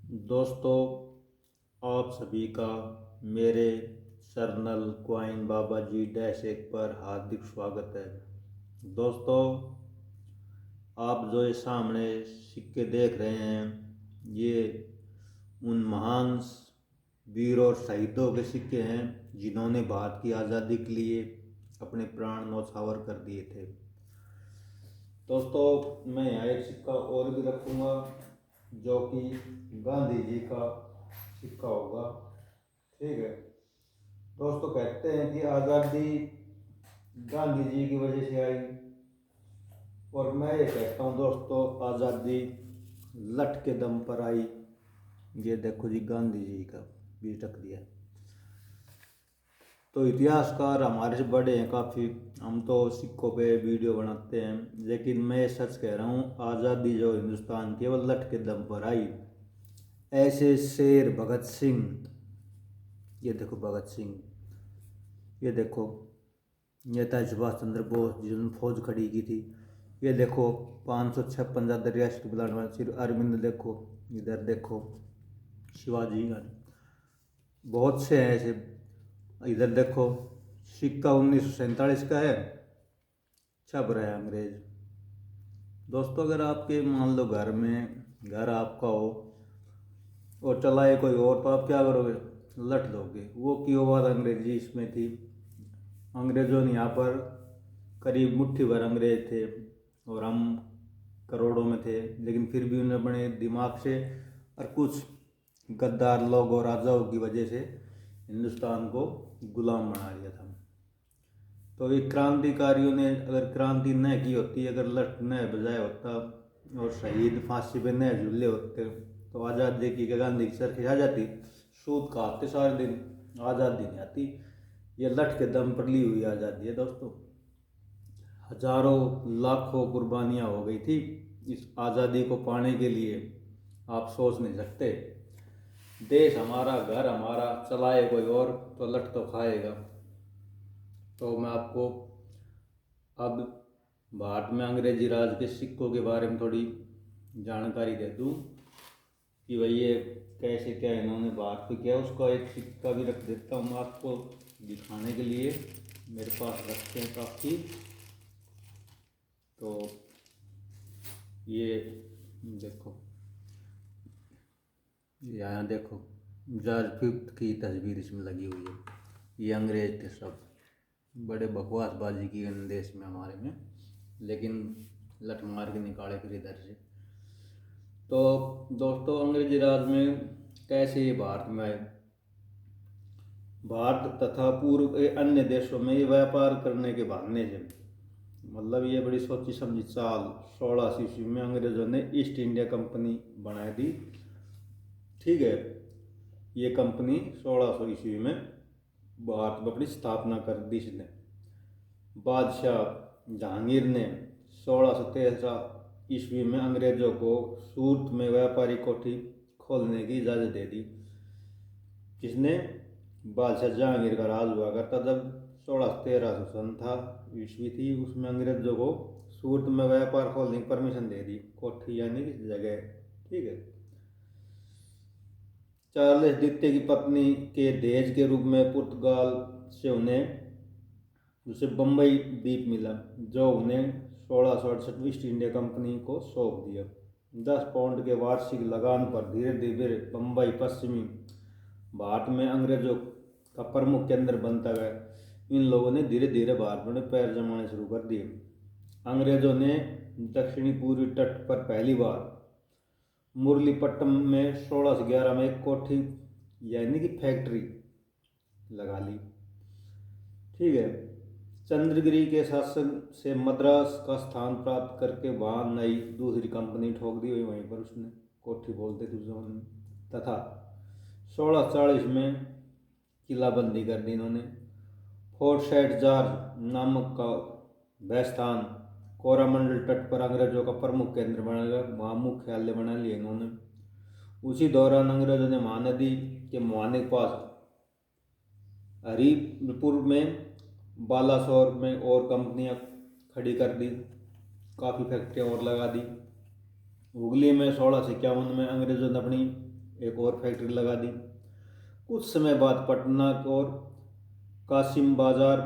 दोस्तों, आप सभी का मेरे सरनल क्वाइन बाबा जी -1 पर हार्दिक स्वागत है। दोस्तों, आप जो ये सामने सिक्के देख रहे हैं, ये उन महान वीर और शहीदों के सिक्के हैं जिन्होंने भारत की आज़ादी के लिए अपने प्राण न्यौछावर कर दिए थे। दोस्तों, मैं यहाँ एक सिक्का और भी रखूँगा जो कि गांधी जी का सिक्का होगा। ठीक है दोस्तों, कहते हैं कि आज़ादी गांधी जी की वजह से आई, और मैं ये कहता हूँ दोस्तों, आज़ादी लठ के दम पर आई। ये देखो जी, गांधी जी का भी रख दिया। तो इतिहासकार हमारे से बड़े हैं काफ़ी, हम तो सिक्कों पे वीडियो बनाते हैं, लेकिन मैं सच कह रहा हूँ, आज़ादी जो हिंदुस्तान की, वो लठ के दम पर आई। ऐसे शेर भगत सिंह, ये देखो भगत सिंह, ये देखो नेताजी सुभाष चंद्र बोस जिन्होंने फौज खड़ी की थी, ये देखो 556 ज़्यादा रियासत बुलाने सिर अरविंद, देखो इधर देखो शिवाजी, बहुत से हैं ऐसे। इधर देखो सिक्का 1947 का है, छप रहा है अंग्रेज। दोस्तों, अगर आपके मान लो घर आपका हो और चलाए कोई और, तो आप क्या करोगे? लठ दोगे। वो क्यों बात अंग्रेजी इसमें थी। अंग्रेज़ों ने यहाँ पर करीब मुट्ठी भर अंग्रेज थे और हम करोड़ों में थे, लेकिन फिर भी उन्हें अपने दिमाग से और कुछ गद्दार लोग और राजाओं की वजह से हिंदुस्तान को गुलाम बना दिया था। तो ये क्रांतिकारियों ने अगर क्रांति न की होती, अगर लठ न बजाया होता और शहीद फांसी पे न झूले होते, तो आज़ादी की गांधी की चरखी आ जाती, सूद काटते सारे दिन, आज़ादी नहीं आती। ये लठ के दम पर ली हुई आज़ादी है दोस्तों। हजारों लाखों कुर्बानियाँ हो गई थी इस आज़ादी को पाने के लिए, आप सोच नहीं सकते। देश हमारा, घर हमारा, चलाए कोई और तो लठ तो खाएगा। तो मैं आपको अब भारत में अंग्रेजी राज के सिक्कों के बारे में थोड़ी जानकारी दे दूँ कि भाई ये कैसे क्या इन्होंने भारत पे किया। उसका एक सिक्का भी रख देता हूँ मैं आपको दिखाने के लिए, मेरे पास रखते हैं काफ़ी। तो ये देखो, यहाँ देखो जॉर्ज फिफ्थ की तस्वीर इसमें लगी हुई है। ये अंग्रेज थे सब, बड़े बकवासबाजी की देश में हमारे में, लेकिन लठ मार के निकाले फिर इधर से। तो दोस्तों, अंग्रेजी राज में कैसे ये भारत में आए। भारत तथा पूर्व के अन्य देशों में ये व्यापार करने के बहाने से, मतलब ये बड़ी सोची समझी चाल, 16 ईस्वी में अंग्रेजों ने ईस्ट इंडिया कंपनी बना दी। ठीक है, ये कंपनी 1600 ईस्वी में भारत में अपनी स्थापना कर दी इसने। बादशाह जहांगीर ने 1613 ईस्वी में अंग्रेजों को सूरत में व्यापारी कोठी खोलने की इजाज़त दे दी, जिसने बादशाह जहांगीर का राज हुआ करता जब 1613 सन था ईस्वी थी, उसमें अंग्रेजों को सूरत में व्यापार खोलने की परमिशन दे दी, कोठी यानी कि जगह। ठीक है, चार्ल्स द्वितीय की पत्नी के दहेज के रूप में पुर्तगाल से उन्हें उसे बम्बई द्वीप मिला, जो उन्हें 1668 ईस्ट इंडिया कंपनी को सौंप दिया। 10 पाउंड के वार्षिक लगान पर धीरे धीरे बम्बई पश्चिमी भारत में अंग्रेजों का प्रमुख केंद्र बनता गया। इन लोगों ने धीरे धीरे भारत में पैर जमाने शुरू कर दिए। अंग्रेजों ने दक्षिणी पूर्वी तट पर पहली बार मुरलीपट्टम में 1611 में एक कोठी यानी कि फैक्ट्री लगा ली। ठीक है, चंद्रगिरी के शासन से मद्रास का स्थान प्राप्त करके वहाँ नई दूसरी कंपनी ठोक दी हुई, वहीं पर उसने कोठी बोलते थे उस जमाने में। तथा 1640 में किलाबंदी कर दी इन्होंने। फोर्ट सेंट जॉर्ज नामक का वह स्थान कोरामंडल तट पर अंग्रेजों का प्रमुख केंद्र बना गया, वहाँ मुख्यालय बना लिया इन्होंने। उसी दौरान अंग्रेजों ने महानदी के मुहाने के पास हरिपुर में, बालासोर में और कंपनियां खड़ी कर दी, काफ़ी फैक्ट्रियां और लगा दी। हुगली में 1651 में अंग्रेजों ने अपनी एक और फैक्ट्री लगा दी। कुछ समय बाद पटना और कासिम बाजार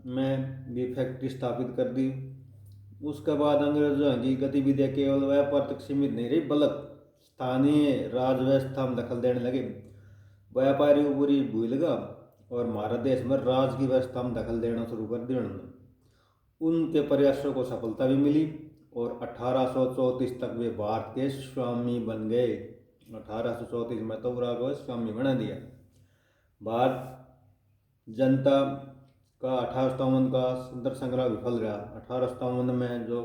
में भी फैक्ट्री स्थापित कर दी। उसके बाद अंग्रेजों की गतिविधियां केवल व्यापार तक सीमित नहीं रही, बल्कि स्थानीय राज व्यवस्था में दखल देने लगे। व्यापारी पूरी भूल गया और भारत देश में राज की व्यवस्था में दखल देना शुरू कर दिया उन्होंने। उनके प्रयासों को सफलता भी मिली और 1834 तक वे भारत के स्वामी बन गए। 1834 में तो पूरा को स्वामी बना दिया। भारत जनता का 1857 का स्वतंत्रता संग्राम विफल रहा। 1857 में जो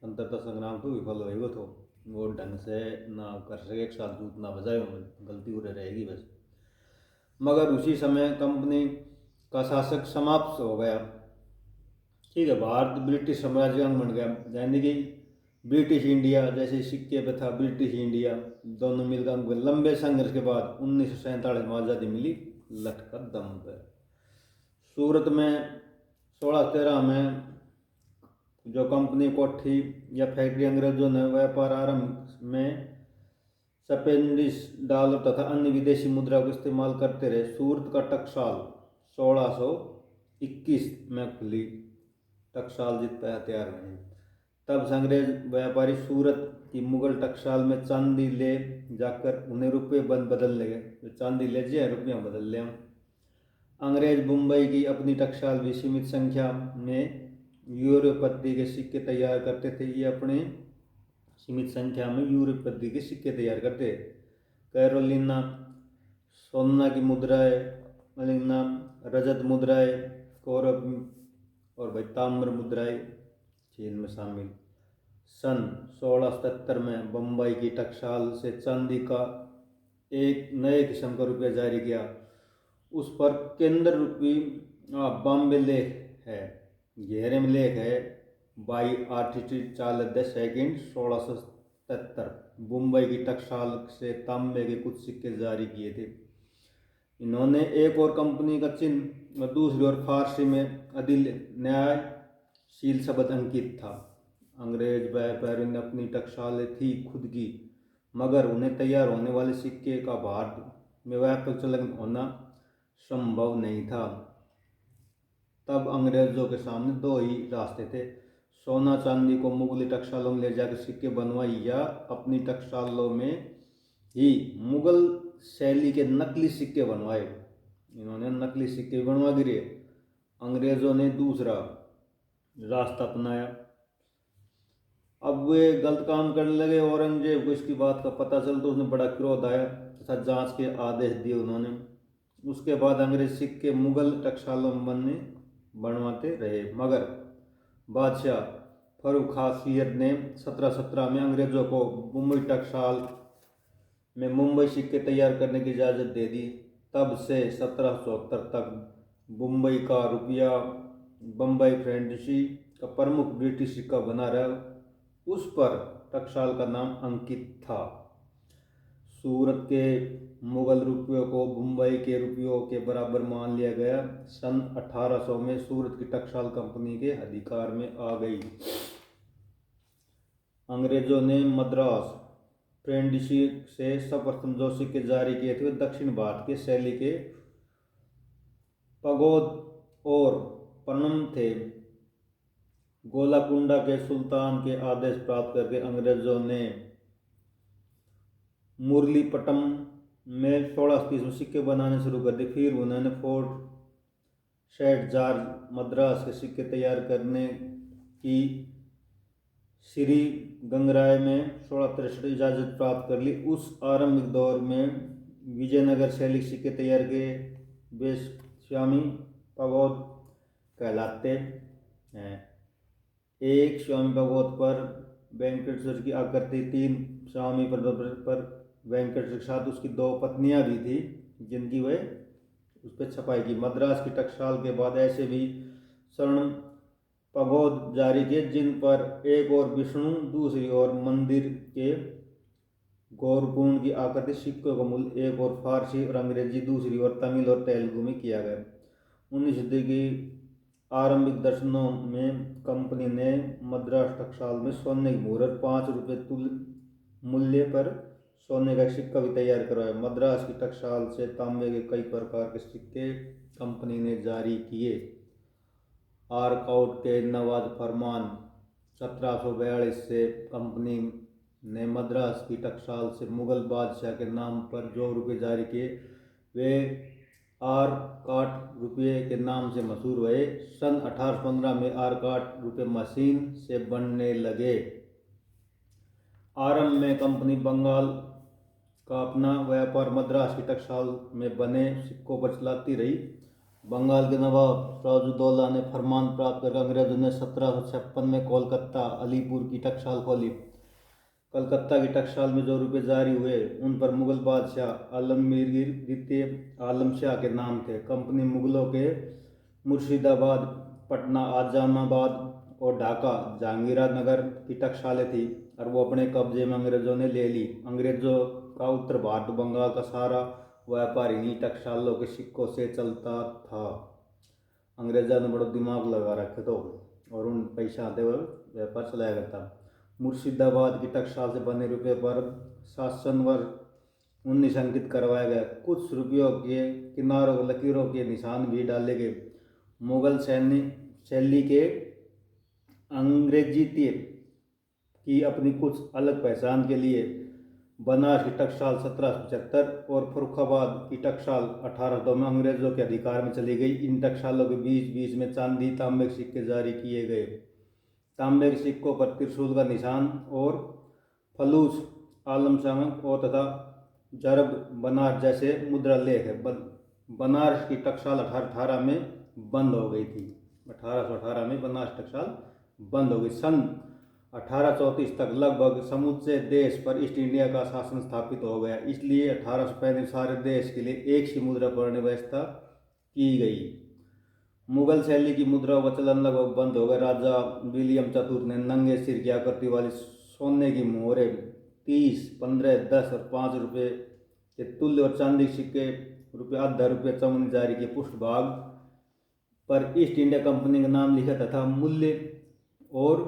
स्वतंत्रता संग्राम तो विफल हो तो वो ढंग से ना कर सके, एक साथ जूत ना बजाए, गलती उरे रहेगी बस। मगर उसी समय कंपनी का शासक समाप्त हो गया। ठीक है, भारत ब्रिटिश साम्राज्य का अंग बन गया, यानी कि ब्रिटिश इंडिया जैसे सिक्के पे था ब्रिटिश इंडिया, दोनों मिलकर लंबे संघर्ष के बाद 1947 में आज़ादी मिली लटका दम पर। सूरत में 1613 में जो कंपनी कोठी या फैक्ट्री अंग्रेजों ने व्यापार आरंभ में सपेंडिस डॉलर तथा अन्य विदेशी मुद्रा को इस्तेमाल करते रहे। सूरत का टकसाल 1621 में खुली टकसाल जित पे तैयार हुई। तब से अंग्रेज व्यापारी सूरत की मुगल टकसाल में चांदी ले जाकर उन्हें रुपये बदल लगे। तो चांदी ले जाए रुपया बदल ले। अंग्रेज मुंबई की अपनी टकसाल भी सीमित संख्या में यूरोप पद्धति के सिक्के तैयार करते थे। ये अपने सीमित संख्या में यूरोप पद्धति के सिक्के तैयार करते। कैरोलिना सोना की मुद्राएं, मलिना रजत मुद्राएं, कौरव और भाई ताम्र मुद्राएं चीन में शामिल। सन 1677 में बम्बई की टकसाल से चांदी का एक नए किस्म का रुपया जारी किया। उस पर केंद्र रूपी बॉम्बे लेख है, गहरे में लेख है by artist Charles the second 1677। Mumbai की टकसाल से तांबे के कुछ सिक्के जारी किए थे। इन्होंने एक और कंपनी का चिन्ह और दूसरी ओर फारसी में अदिल न्यायशील शब्द अंकित था। अंग्रेज व्यापारियों ने अपनी टकसालें थी खुद की, मगर उन्हें तैयार होने वाले सिक्के का भारत में व्यापक चलन होना संभव नहीं था। तब अंग्रेजों के सामने दो ही रास्ते थे, सोना चांदी को मुगली टकसालों में ले जाकर सिक्के बनवाई या अपनी टकसालों में ही मुगल शैली के नकली सिक्के बनवाए। इन्होंने नकली सिक्के बनवा गिरे। अंग्रेजों ने दूसरा रास्ता अपनाया। अब वे गलत काम करने लगे। औरंगजेब को इसकी बात का पता चल तो उसने बड़ा क्रोध आया तथा जांच के आदेश दिए उन्होंने। उसके बाद अंग्रेज सिक्के मुगल टकसालों में बनवाते रहे, मगर बादशाह फर्रुख खां सियर ने 1717 में अंग्रेजों को मुंबई टकसाल में मुंबई सिक्के तैयार करने की इजाज़त दे दी। तब से 1774 तक मुंबई का रुपया बम्बई फ्रेंडसी का प्रमुख ब्रिटिश सिक्का बना रहा। उस पर टकसाल का नाम अंकित था। सूरत के मुगल रुपयों को मुंबई के रुपयों के बराबर मान लिया गया। सन 1800 में सूरत की टकसाल कंपनी के अधिकार में आ गई। अंग्रेजों ने मद्रास फ्रेंडसी से सर्वप्रथम जो सिक्के जारी किए थे वे दक्षिण भारत के शैली के पगोद और पन्नम थे। गोलाकुंडा के सुल्तान के आदेश प्राप्त करके अंग्रेजों ने मुरलीपट्टम में 1630 में सिक्के बनाने शुरू कर दिए। फिर उन्होंने फोर्ट सेंट जॉर्ज मद्रास के सिक्के तैयार करने की श्री गंगराय में 1663 इजाज़त प्राप्त कर ली। उस आरंभिक दौर में विजयनगर शैली सिक्के तैयार किए वे स्वामी पगोद कहलाते हैं। एक स्वामी पगोद पर वेंकटेश्वर की आकृति, 3 स्वामी पर वेंकटेश्वर के साथ उसकी 2 पत्नियां भी थी जिनकी वह उस पर छपाई की। मद्रास की टकसाल के बाद ऐसे भी स्वर्ण पगोद जारी किए जिन पर एक और विष्णु, दूसरी ओर मंदिर के गौरकुंड की आकृति। सिक्कों का मूल्य एक और फारसी और अंग्रेजी, दूसरी ओर तमिल और तेलुगु में किया गया। 19वीं सदी की आरंभिक दर्शनों में कंपनी ने मद्रास टकसाल में सोने की मुहर 5 रुपये तुल्य मूल्य पर सोने का सिक्का भी तैयार करवाया। मद्रास की टकसाल से तांबे के कई प्रकार के सिक्के कंपनी ने जारी किए। आर्कआउट के नवाज फरमान 1742 से कंपनी ने मद्रास की टकसाल से मुगल बादशाह के नाम पर जो रुपये जारी किए वे आरकाट रुपये के नाम से मशहूर हुए। सन 1815 में आरकाट रुपये मशीन से बनने लगे। आरंभ में कंपनी बंगाल का अपना व्यापार मद्रास की टकसाल में बने सिक्कों पर चलाती रही। बंगाल के नवाब सिराजुद्दौला ने फरमान प्राप्त कर अंग्रेजों ने 1756 में कोलकाता अलीपुर की टकसाल खोली। कलकत्ता की टकसाल में जो रुपये जारी हुए उन पर मुगल बादशाह आलमगीर द्वितीय आलम शाह के नाम थे। कंपनी मुगलों के मुर्शिदाबाद, पटना, आजमाबाद और ढाका जहांगीरनगर की टकसालें थी और वो अपने कब्जे में अंग्रेजों ने ले ली। अंग्रेजों का उत्तर भारत बंगाल का सारा व्यापार इन्हीं टकसालों के सिक्कों से चलता था। अंग्रेजों ने बड़ा दिमाग लगा रखे तो और उन पैसा आते हुए व्यापार चलाया करता। मुर्शिदाबाद की टकसाल से बने रुपये पर शासन वर्ष 19 अंकित करवाया गया। कुछ रुपयों के किनारों लकीरों के निशान भी डाले गए। मुगल शैली के अंग्रेजी की अपनी कुछ अलग पहचान के लिए बनारस की टकसाल 1775 और फर्रुखाबाद की टकसाल 1802 में अंग्रेजों के अधिकार में चली गई। इन टकसालों के बीच बीच में चांदी तांबे के सिक्के जारी किए गए। तांबे के सिक्कों पर त्रिशूल का निशान और फलूस आलम शाह और तथा जरब बनारस जैसे मुद्रा लेख है। बनारस की टकसाल 1818 में बंद हो गई थी। 1818 में बनारस टकसाल बंद हो गई। सन 1834 तक लगभग समूचे देश पर ईस्ट इंडिया का शासन स्थापित हो गया। इसलिए 1835 सारे देश के लिए एक सी मुद्रा प्रणाली व्यवस्था की गई। मुगल शैली की मुद्राओं का चलन लगभग बंद हो गया। राजा विलियम चतुर्थ ने नंगे सिर की आकृति वाली सोने की मोहरें 30, 15, 10 और 5 रुपये के तुल्य और चांदी के सिक्के ₹10 रुपये चमन जारी किए। पृष्ठभाग पर ईस्ट इंडिया कंपनी का नाम लिखा तथा मूल्य और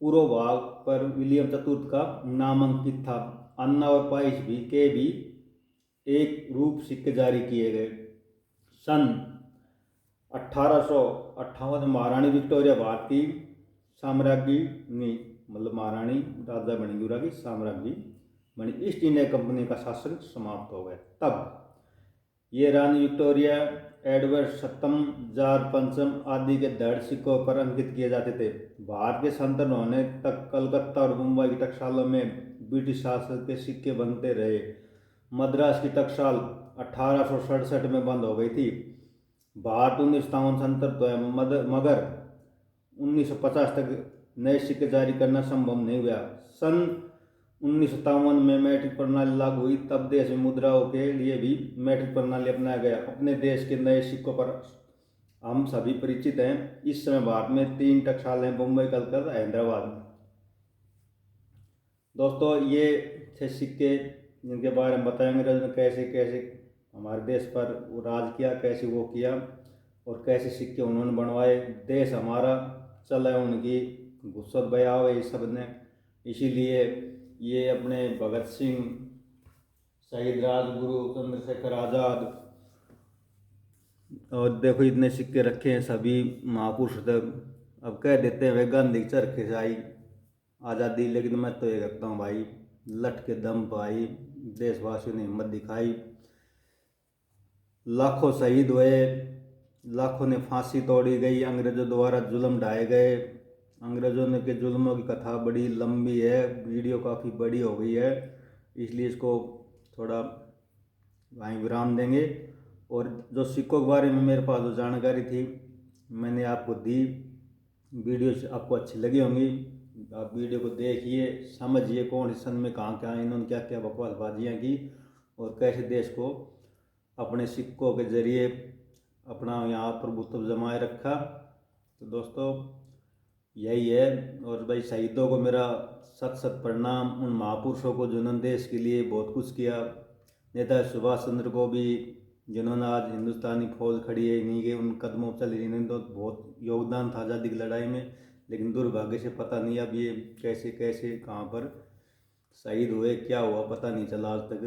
पूर्व भाग पर विलियम चतुर्थ का नामांकित था। अन्ना और पाइस के भी एक रूप सिक्के जारी किए गए। सन 1858 महारानी विक्टोरिया भारतीय साम्राज्ञी मतलब महारानी राजा बनी की साम्राज्ञी बनी। ईस्ट इंडिया कंपनी का शासन समाप्त हो गया। तब ये रानी विक्टोरिया, एडवर्ड सप्तम, जॉर्ज पंचम आदि के धड़ सिक्कों पर अंकित किए जाते थे। भारत के स्वतंत्र होने तक कलकत्ता और मुंबई की टकसालों में ब्रिटिश शासन के सिक्के बनते रहे। मद्रास की टकसाल 1867 में बंद हो गई थी। भारत 1957 स्वतंत्र हुआ मगर 1950 तक नए सिक्के जारी करना संभव नहीं हुआ। सन 1957 में मैट्रिक प्रणाली लागू हुई। तब देश में मुद्राओं के लिए भी मैट्रिक प्रणाली अपनाया गया। अपने देश के नए सिक्कों पर हम सभी परिचित हैं। इस समय भारत में 3 टकसालें हैं, मुंबई, कलकत्ता, हैदराबाद। दोस्तों ये थे सिक्के जिनके बारे में बताएंगे कैसे कैसे हमारे देश पर वो राज किया, कैसे वो किया और कैसे सिक्के उन्होंने बनवाए। देश हमारा चला उनकी घुसत बयाव ये सब ने, इसीलिए ये अपने भगत सिंह, शहीद राजगुरु, चंद्रशेखर आज़ाद और देखो इतने सिक्के रखे हैं सभी महापुरुष तक। अब कह देते हैं वे गांधी चरखे से आई आज़ादी, लेकिन मैं तो ये कहता हूँ भाई लठ के दम पर आई। देशवासियों ने हिम्मत दिखाई, लाखों शहीद हुए, लाखों ने फांसी तोड़ी गई, अंग्रेजों द्वारा जुल्म ढाए गए। अंग्रेजों ने के जुल्मों की कथा बड़ी लंबी है, वीडियो काफ़ी बड़ी हो गई है, इसलिए इसको थोड़ा वहीं विराम देंगे। और जो सिक्कों के बारे में मेरे पास जो जानकारी थी मैंने आपको दी। वीडियो से आपको अच्छी लगी होंगी, आप वीडियो को देखिए, समझिए कौन सन में कहाँ क्या इन्होंने क्या क्या बकवासबाजियाँ की और कैसे देश को अपने सिक्कों के जरिए अपना यहाँ प्रभुत्व जमाए रखा। तो दोस्तों यही है। और भाई शहीदों को मेरा सत सत प्रणाम, उन महापुरुषों को जिन्होंने देश के लिए बहुत कुछ किया। नेता सुभाष चंद्र को भी जिन्होंने आज हिंदुस्तानी फौज खड़ी है, इन्हीं के उन कदमों चल इन्होंने तो बहुत योगदान था आज़ादी की लड़ाई में। लेकिन दुर्भाग्य से पता नहीं अब ये कैसे कैसे कहाँ पर शहीद हुए, क्या हुआ पता नहीं चला आज तक,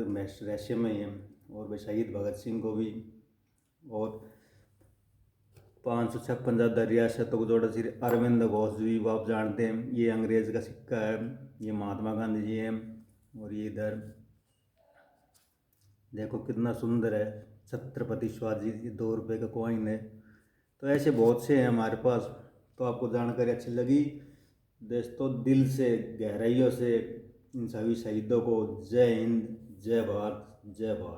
रहस्य में ही है। और भाई शहीद भगत सिंह को भी, और 556 ज़्यादा रियासतों को जोड़ा श्री अरविंद घोष जी, वो आप जानते हैं, ये अंग्रेज का सिक्का है, ये महात्मा गांधी जी हैं। और ये इधर देखो कितना सुंदर है, छत्रपति शिवाजी, ये 2 रुपये का कॉइन है। तो ऐसे बहुत से हैं हमारे पास। तो आपको जानकारी अच्छी लगी दोस्तों, दिल से गहराइयों से इन सभी शहीदों को जय हिंद, जय भारत, जय भारत।